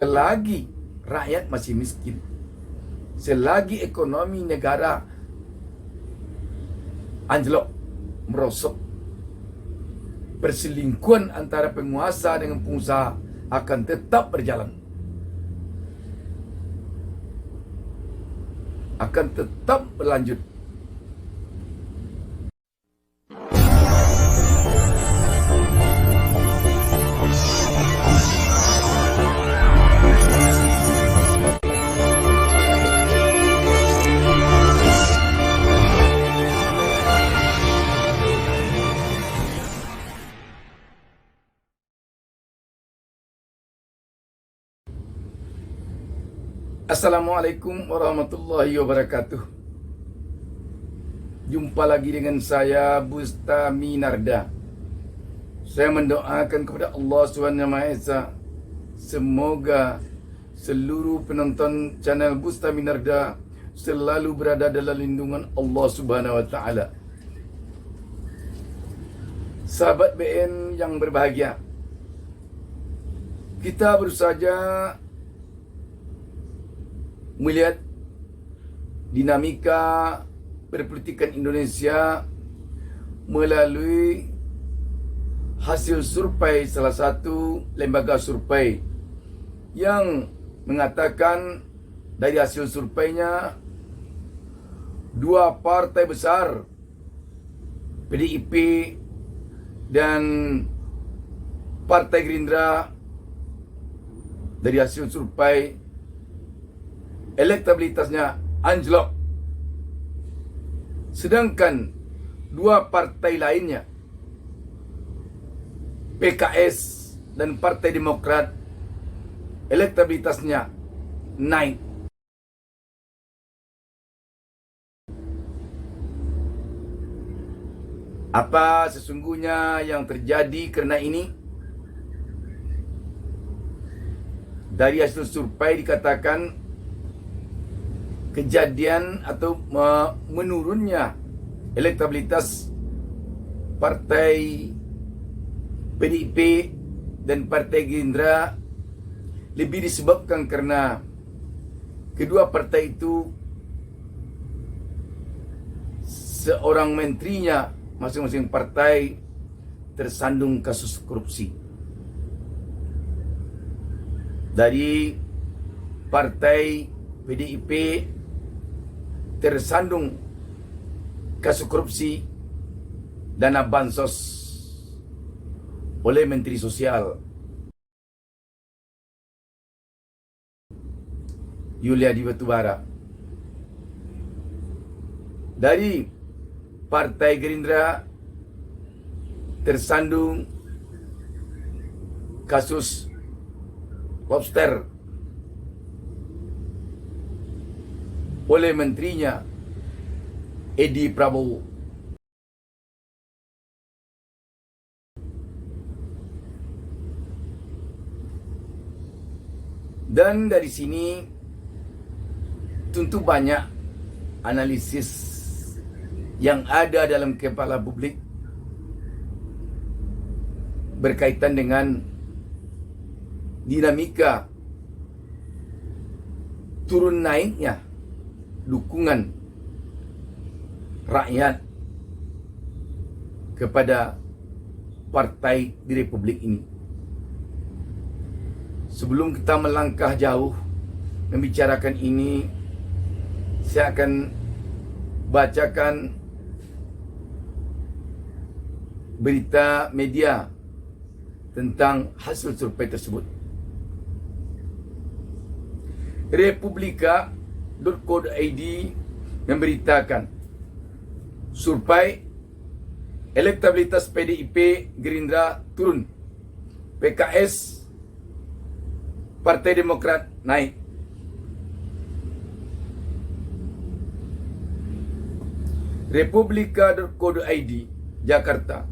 Selagi rakyat masih miskin, selagi ekonomi negara anjlok, merosot, perselingkuhan antara penguasa dengan pengusaha akan tetap berjalan. Akan tetap berlanjut. Assalamualaikum warahmatullahi wabarakatuh. Jumpa lagi dengan saya, Bustami Narda. Saya mendoakan kepada Allah SWT, semoga seluruh penonton channel Bustami Narda selalu berada dalam lindungan Allah SWT. Sahabat BN yang berbahagia, kita baru saja melihat dinamika perpolitikan Indonesia melalui hasil survei salah satu lembaga survei yang mengatakan dari hasil surveinya dua partai besar, PDIP dan Partai Gerindra, dari hasil survei elektabilitasnya anjlok. Sedangkan dua partai lainnya, PKS dan Partai Demokrat, elektabilitasnya naik. Apa sesungguhnya yang terjadi karena ini? Dari hasil survei dikatakan kejadian atau menurunnya elektabilitas Partai PDIP dan Partai Gerindra lebih disebabkan karena kedua partai itu seorang menterinya masing-masing partai tersandung kasus korupsi. Dari Partai PDIP tersandung kasus korupsi dana bansos oleh Menteri Sosial Yulia di Batubara. Dari Partai Gerindra tersandung kasus lobster oleh menterinya Edi Prabowo. Dan dari sini tentu banyak analisis yang ada dalam kepala publik berkaitan dengan dinamika turun naiknya dukungan rakyat kepada partai di Republik ini. Sebelum kita melangkah jauh membicarakan ini, saya akan bacakan berita media tentang hasil survei tersebut. Republika.co.id memberitakan survei elektabilitas PDIP Gerindra turun, PKS Partai Demokrat naik. Republika.co.id Jakarta,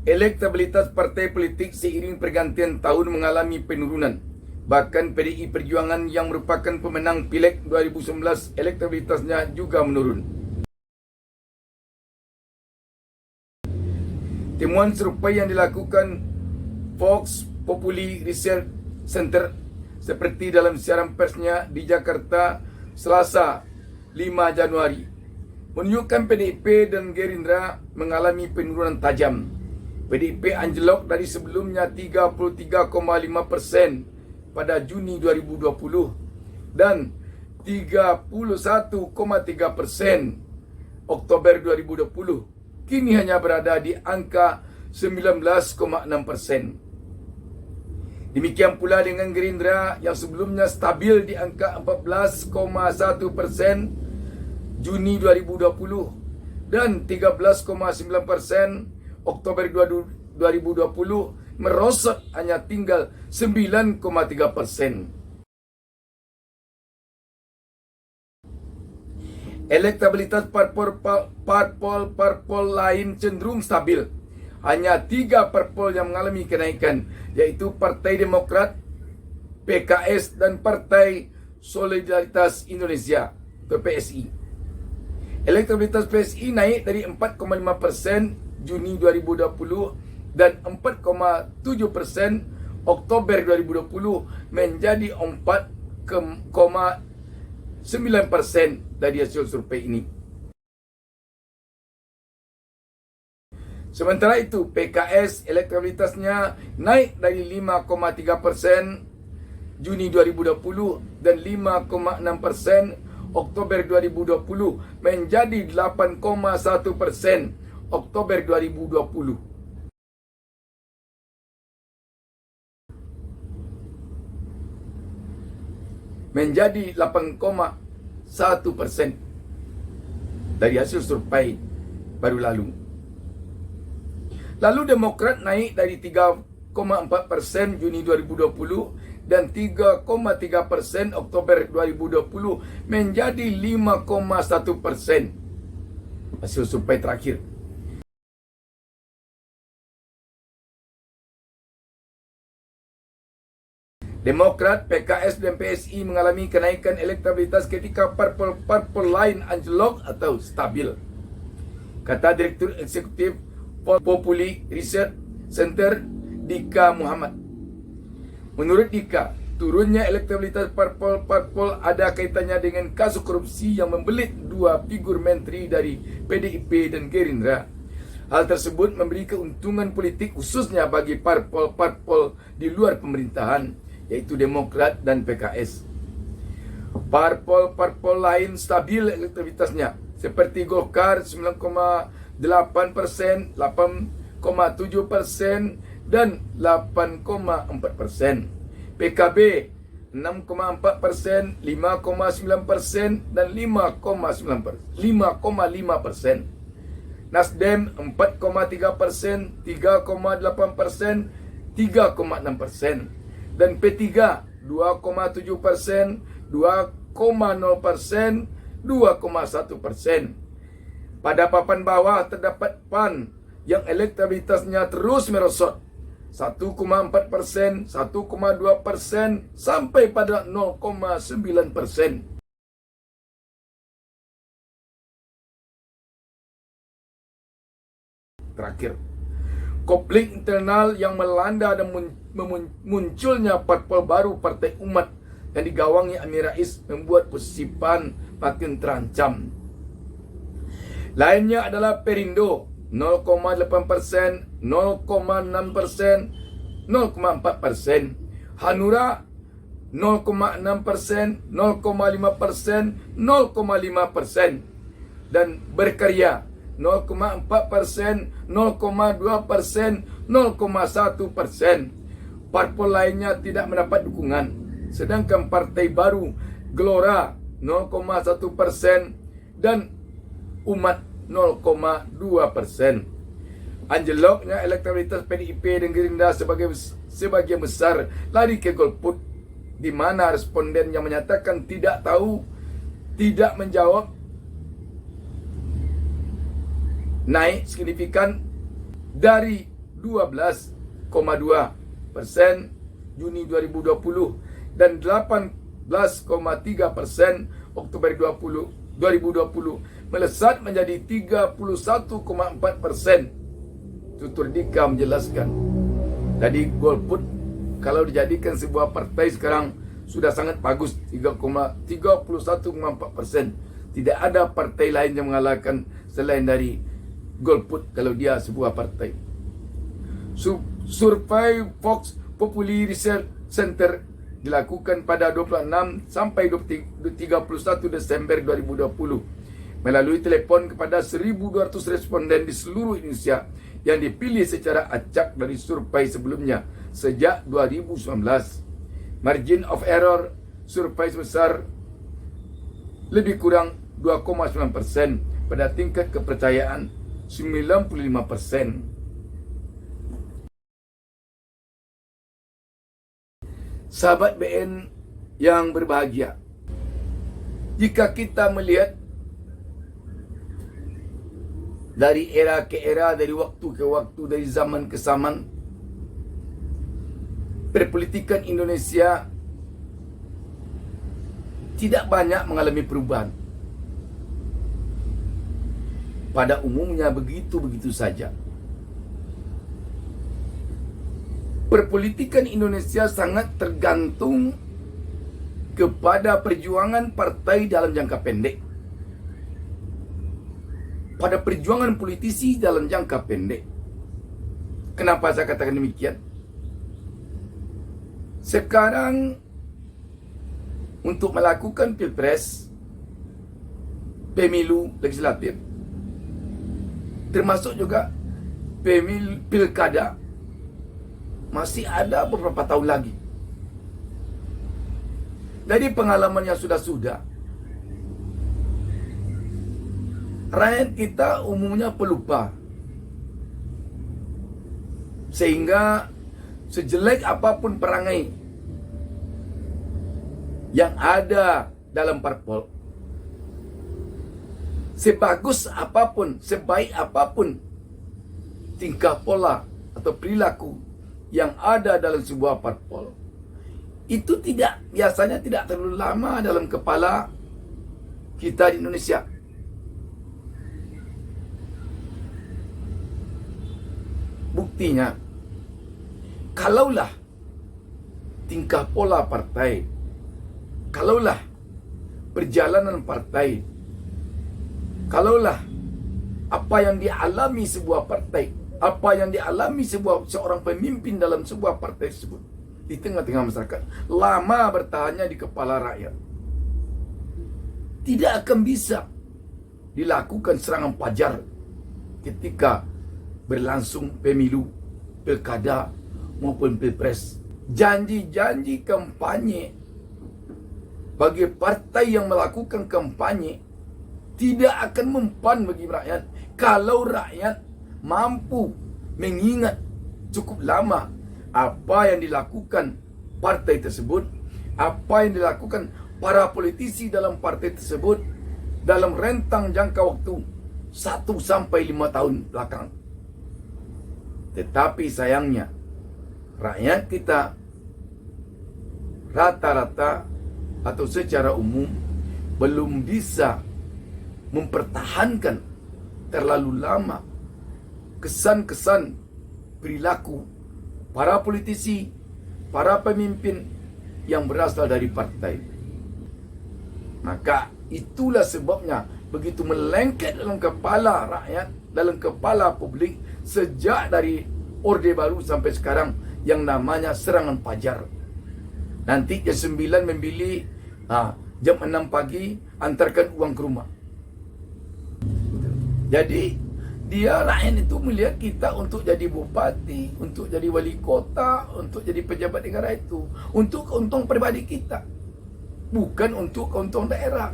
elektabilitas partai politik seiring pergantian tahun mengalami penurunan. Bahkan PDI Perjuangan yang merupakan pemenang Pileg 2019 elektabilitasnya juga menurun. Temuan survei yang dilakukan Vox Populi Research Center seperti dalam siaran persnya di Jakarta Selasa 5 Januari menunjukkan PDIP dan Gerindra mengalami penurunan tajam. PDIP anjlok dari sebelumnya 33,5% pada Juni 2020 dan 31,3% Oktober 2020. Kini hanya berada di angka 19,6%. Demikian pula dengan Gerindra yang sebelumnya stabil di angka 14,1% Juni 2020 dan 13,9% Oktober 2020, merosot hanya tinggal 9,3%. Elektabilitas parpol lain cenderung stabil. Hanya 3 parpol yang mengalami kenaikan, yaitu Partai Demokrat, PKS dan Partai Solidaritas Indonesia atau PSI. Elektabilitas PSI naik dari 4,5% Juni 2020 dan 4,7% Oktober 2020 menjadi 4,9% dari hasil survei ini. Sementara itu, PKS elektabilitasnya naik dari 5,3% Juni 2020 dan 5,6% Oktober 2020 menjadi 8,1% Oktober 2020. Menjadi 8,1% dari hasil survei baru lalu. Lalu Demokrat naik dari 3,4% Juni 2020 dan 3,3% Oktober 2020 menjadi 5,1% hasil survei terakhir. Demokrat, PKS dan PSI mengalami kenaikan elektabilitas ketika parpol lain anjlok atau stabil. Kata Direktur Eksekutif Populi Research Center Dika Muhammad. Menurut Dika, turunnya elektabilitas parpol ada kaitannya dengan kasus korupsi yang membelit 2 figur menteri dari PDIP dan Gerindra. Hal tersebut memberi keuntungan politik khususnya bagi parpol di luar pemerintahan, yaitu Demokrat dan PKS. Parpol lain stabil elektabilitasnya, seperti Golkar 9,8%, 8,7% dan 8,4%. PKB 6,4%, 5,9% dan 5,5%. Nasdem 4,3%, 3,8%, 3,6%. Dan P3 2,7%, 2,0%, 2,1%. Pada papan bawah terdapat PAN yang elektabilitasnya terus merosot 1,4%, 1,2% sampai pada 0,9%. Terakhir, konflik internal yang melanda dan munculnya parpol baru Partai Umat yang digawangi Amin Rais membuat posisi PAN makin terancam. Lainnya adalah Perindo 0,8%, 0,6%, 0,4%. Hanura 0,6%, 0,5%, 0,5%. Dan Berkarya 0,4%, 0,2%, 0,1%. Parpol lainnya tidak mendapat dukungan. Sedangkan partai baru Gelora 0,1% dan Umat 0,2%. Anjloknya elektabilitas PDIP dan Gerindra sebagian besar lari ke golput, di mana responden yang menyatakan tidak tahu, tidak menjawab, naik signifikan dari 12,2% Juni 2020 dan 18,3% Oktober 2020 melesat menjadi 31,4%. Tutur Dika menjelaskan. Jadi golput kalau dijadikan sebuah partai sekarang sudah sangat bagus, 31,4%. Tidak ada partai lain yang mengalahkan selain dari Golput kalau dia sebuah partai. Survei Fox Populi Research Center dilakukan pada 26 sampai 31 Desember 2020 melalui telepon kepada 1.200 responden di seluruh Indonesia yang dipilih secara acak dari survei sebelumnya sejak 2019. Margin of error survei sebesar lebih kurang 2,9% pada tingkat kepercayaan 95%. Sahabat BN yang berbahagia, jika kita melihat dari era ke era, dari waktu ke waktu, dari zaman ke zaman, perpolitikan Indonesia tidak banyak mengalami perubahan. Pada umumnya begitu-begitu saja. Perpolitikan Indonesia sangat tergantung kepada perjuangan partai dalam jangka pendek, pada perjuangan politisi dalam jangka pendek. Kenapa saya katakan demikian? Sekarang untuk melakukan pilpres, pemilu legislatif, termasuk juga pilkada, masih ada beberapa tahun lagi. Dari pengalaman yang sudah-sudah, rakyat kita umumnya pelupa. Sehingga sejelek apapun perangai yang ada dalam parpol, sebagus apapun, sebaik apapun tingkah pola atau perilaku yang ada dalam sebuah parpol, itu biasanya tidak terlalu lama dalam kepala kita di Indonesia. Buktinya, kalaulah tingkah pola partai, kalaulah perjalanan partai, kalaulah apa yang dialami sebuah partai, apa yang dialami seorang pemimpin dalam sebuah partai tersebut di tengah-tengah masyarakat, lama bertahannya di kepala rakyat, tidak akan bisa dilakukan serangan pajar ketika berlangsung pemilu, pilkada maupun pilpres. Janji-janji kampanye bagi partai yang melakukan kampanye tidak akan mempan bagi rakyat kalau rakyat mampu mengingat cukup lama apa yang dilakukan partai tersebut, apa yang dilakukan para politisi dalam partai tersebut dalam rentang jangka waktu 1 sampai 5 tahun belakang. Tetapi sayangnya rakyat kita rata-rata atau secara umum belum bisa mempertahankan terlalu lama kesan-kesan perilaku para politisi, para pemimpin yang berasal dari partai. Maka itulah sebabnya begitu melengket dalam kepala rakyat, dalam kepala publik sejak dari Orde Baru sampai sekarang yang namanya serangan pajar. Nanti jam 9 memilih, jam 6 pagi antarkan uang ke rumah. Jadi dia rakyat itu melihat kita untuk jadi bupati, untuk jadi wali kota, untuk jadi pejabat negara itu untuk keuntungan pribadi kita, bukan untuk keuntungan daerah.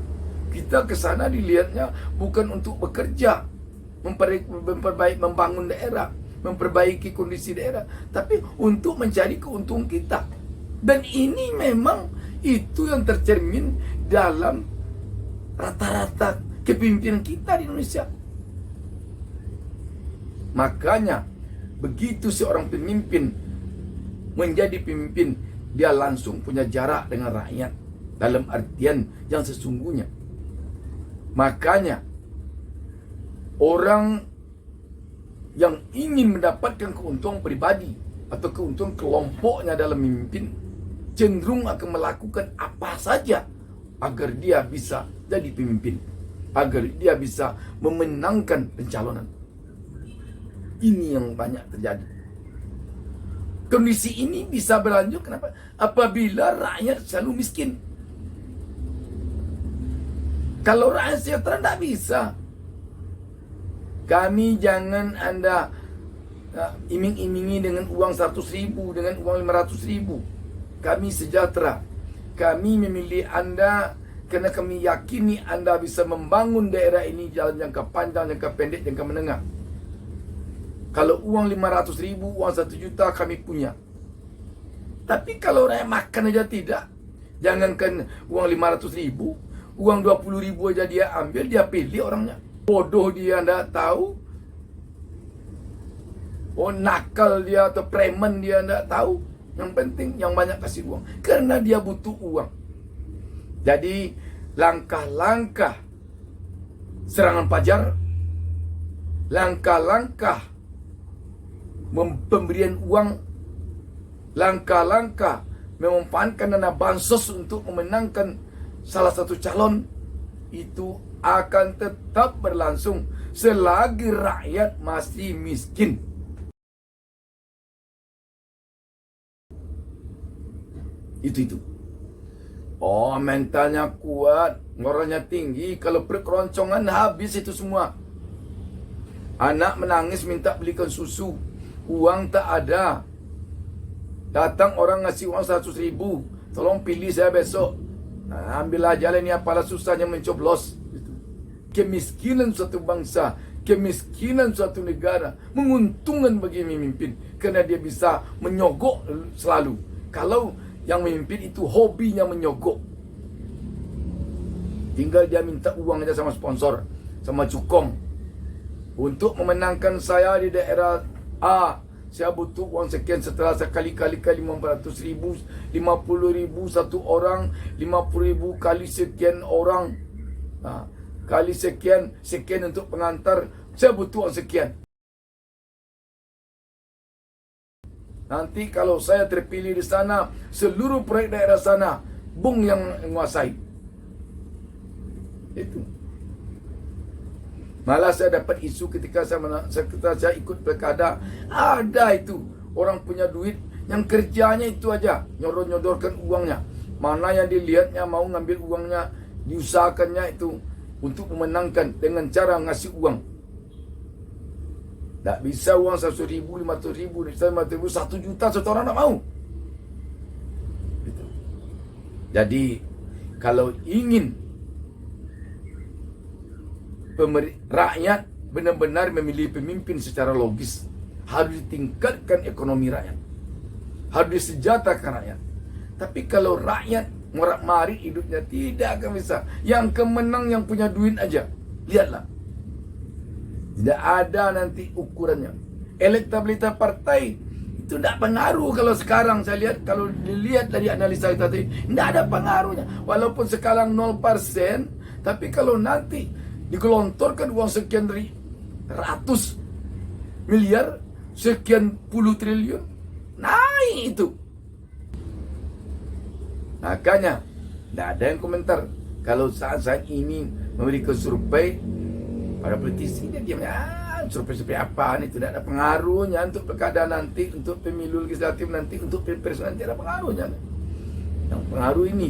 Kita ke sana dilihatnya bukan untuk bekerja, membangun daerah, memperbaiki kondisi daerah, tapi untuk mencari keuntungan kita. Dan ini memang itu yang tercermin dalam rata-rata kepemimpinan kita di Indonesia. Makanya begitu seorang pemimpin menjadi pemimpin, dia langsung punya jarak dengan rakyat dalam artian yang sesungguhnya. Makanya orang yang ingin mendapatkan keuntungan pribadi atau keuntungan kelompoknya dalam memimpin, cenderung akan melakukan apa saja agar dia bisa jadi pemimpin, agar dia bisa memenangkan pencalonan. Ini yang banyak terjadi. Kondisi ini bisa berlanjut kenapa? Apabila rakyat selalu miskin. Kalau rakyat sejahtera tidak bisa. Kami jangan Anda iming-imingi dengan uang 100.000, dengan uang 500.000. Kami sejahtera. Kami memilih Anda kerana kami yakini Anda bisa membangun daerah ini jalan jangka panjang, jangka pendek, jangka menengah. Kalau uang 500.000, uang 1 juta kami punya. Tapi kalau rakyat makan aja tidak, jangankan uang 500.000, uang 20.000 aja dia ambil, dia pilih orangnya. Bodoh dia tidak tahu. Oh, nakal dia atau preman dia tidak tahu. Yang penting yang banyak kasih uang. Karena dia butuh uang. Jadi langkah-langkah serangan pajar, langkah-langkah pemberian uang, langkah-langkah memanfaatkan dana bansos untuk memenangkan salah satu calon, itu akan tetap berlangsung selagi rakyat masih miskin. Itu. Oh, mentalnya kuat, moralnya tinggi. Kalau perkeroncongan habis itu semua. Anak menangis minta belikan susu, uang tak ada. Datang orang ngasih uang 100.000, tolong pilih saya besok. Ambillah jalan ini, apalah susahnya mencoblos. Kemiskinan suatu bangsa, kemiskinan suatu negara menguntungkan bagi pemimpin, kerana dia bisa menyogok selalu. Kalau yang memimpin itu hobinya menyogok, tinggal dia minta uang aja sama sponsor, sama cukong. Untuk memenangkan saya di daerah A, saya butuh uang sekian. Setelah saya kali-kali 500.000, 50.000 satu orang, 50.000 kali sekian orang, kali sekian untuk pengantar, saya butuh uang sekian. Nanti kalau saya terpilih di sana, seluruh proyek daerah sana Bung yang menguasai. Itu. Malah saya dapat isu ketika saya ikut pilkada, ada itu orang punya duit yang kerjanya itu aja, nyodor-nyodorkan uangnya. Mana yang dilihatnya mau ngambil uangnya, diusahakannya itu untuk memenangkan dengan cara ngasih uang. Tak bisa uang 100.000, 500.000, 500.000, 1 juta satu orang tak mau. Jadi kalau ingin rakyat benar-benar memilih pemimpin secara logis, harus ditingkatkan ekonomi rakyat, harus disejahterakan rakyat. Tapi kalau rakyat morak-marik hidupnya, tidak akan bisa. Yang kemenang yang punya duit aja. Lihatlah, tidak ada nanti ukurannya. Elektabilitas partai itu tidak pengaruh. Kalau sekarang saya lihat, kalau dilihat dari analisa kita tadi, tidak ada pengaruhnya. Walaupun sekarang 0%, tapi kalau nanti digelontorkan uang sekian ratus miliar, sekian puluh triliun, naik itu. Makanya tidak ada yang komentar. Kalau saat ini memberikan survei, para politisi dia diam, survei apa ini, tidak ada pengaruhnya untuk pilkada nanti, untuk pemilu legislatif nanti, untuk pilpres nanti, ada pengaruhnya. Yang pengaruh ini.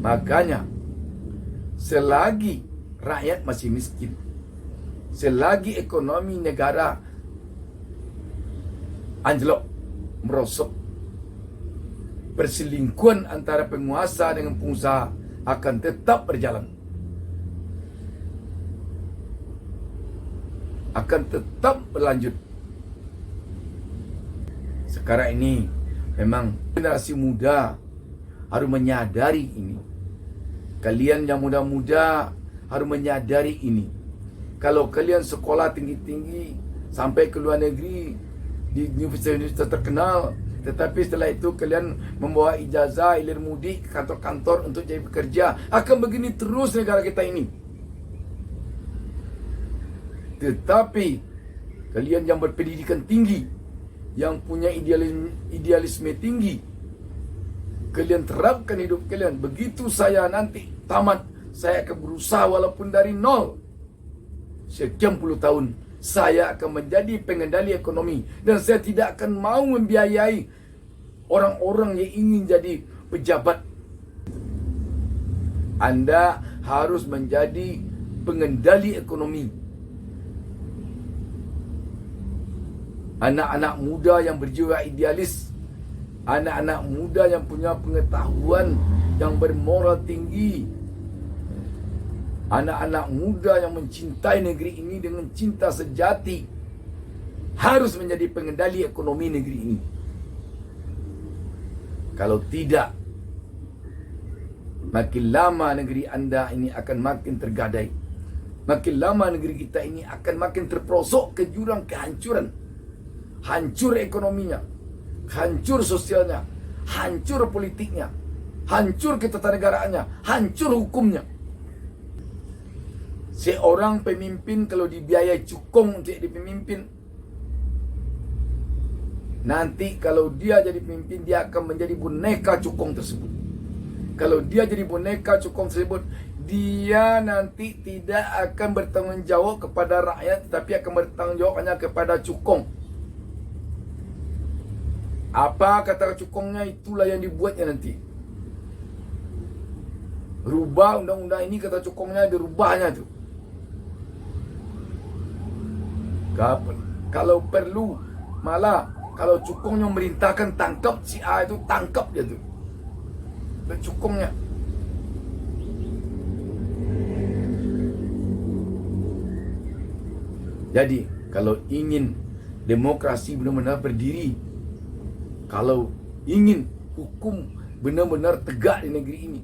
Makanya selagi rakyat masih miskin, selagi ekonomi negara anjlok, merosot, perselingkuhan antara penguasa dengan pengusaha akan tetap berjalan, akan tetap berlanjut. Sekarang ini memang generasi muda harus menyadari ini. Kalian yang muda-muda harus menyadari ini. Kalau kalian sekolah tinggi-tinggi sampai ke luar negeri di universitas terkenal, tetapi setelah itu kalian membawa ijazah hilir mudik ke kantor-kantor untuk jadi bekerja, akan begini terus negara kita ini. Tetapi kalian yang berpendidikan tinggi, yang punya idealisme tinggi, Kalian terapkan hidup kalian. Begitu saya nanti tamat, saya akan berusaha walaupun dari nol. Sekian puluh tahun, saya akan menjadi pengendali ekonomi. Dan saya tidak akan mau membiayai orang-orang yang ingin jadi pejabat. Anda harus menjadi pengendali ekonomi. Anak-anak muda yang berjiwa idealis, anak-anak muda yang punya pengetahuan yang bermoral tinggi, anak-anak muda yang mencintai negeri ini dengan cinta sejati, harus menjadi pengendali ekonomi negeri ini. Kalau tidak, makin lama negeri anda ini akan makin tergadai. Makin lama negeri kita ini akan makin terperosok ke jurang kehancuran. Hancur ekonominya, hancur sosialnya, hancur politiknya, hancur ketatanegaraannya, hancur hukumnya. Seorang pemimpin kalau dibiayai cukong untuk jadi pemimpin, nanti kalau dia jadi pemimpin, dia akan menjadi boneka cukong tersebut. Kalau dia jadi boneka cukong tersebut, dia nanti tidak akan bertanggung jawab kepada rakyat, tetapi akan bertanggung jawab hanya kepada cukong. Apa kata cukongnya, itulah yang dibuatnya nanti. Rubah undang-undang ini, kata cukongnya dirubahnya tu. Kalau perlu, malah kalau cukongnya merintahkan tangkap si A itu, tangkap dia tu. Dan cukongnya. Jadi, kalau ingin demokrasi benar-benar berdiri, kalau ingin hukum benar-benar tegak di negeri ini,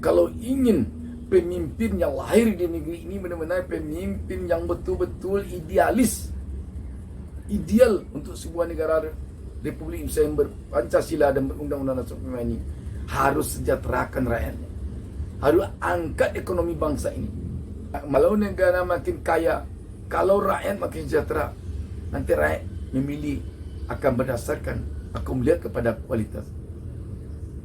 kalau ingin pemimpin yang lahir di negeri ini benar-benar pemimpin yang betul-betul idealis, ideal untuk sebuah negara Republik Indonesia yang berpancasila dan berundang-undang nasional ini, harus sejahterakan rakyatnya, harus angkat ekonomi bangsa ini. Kalau negara makin kaya, kalau rakyat makin sejahtera, nanti rakyat memilih akan berdasarkan, akan melihat kepada kualitas.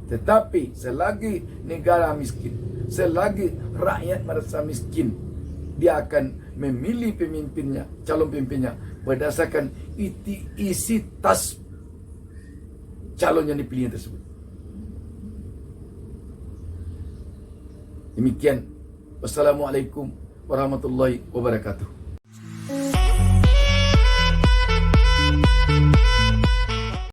Tetapi selagi negara miskin, selagi rakyat merasa miskin, dia akan memilih pemimpinnya, calon pemimpinnya berdasarkan isi tas calon yang dipilih tersebut. Demikian. Wassalamualaikum warahmatullahi wabarakatuh.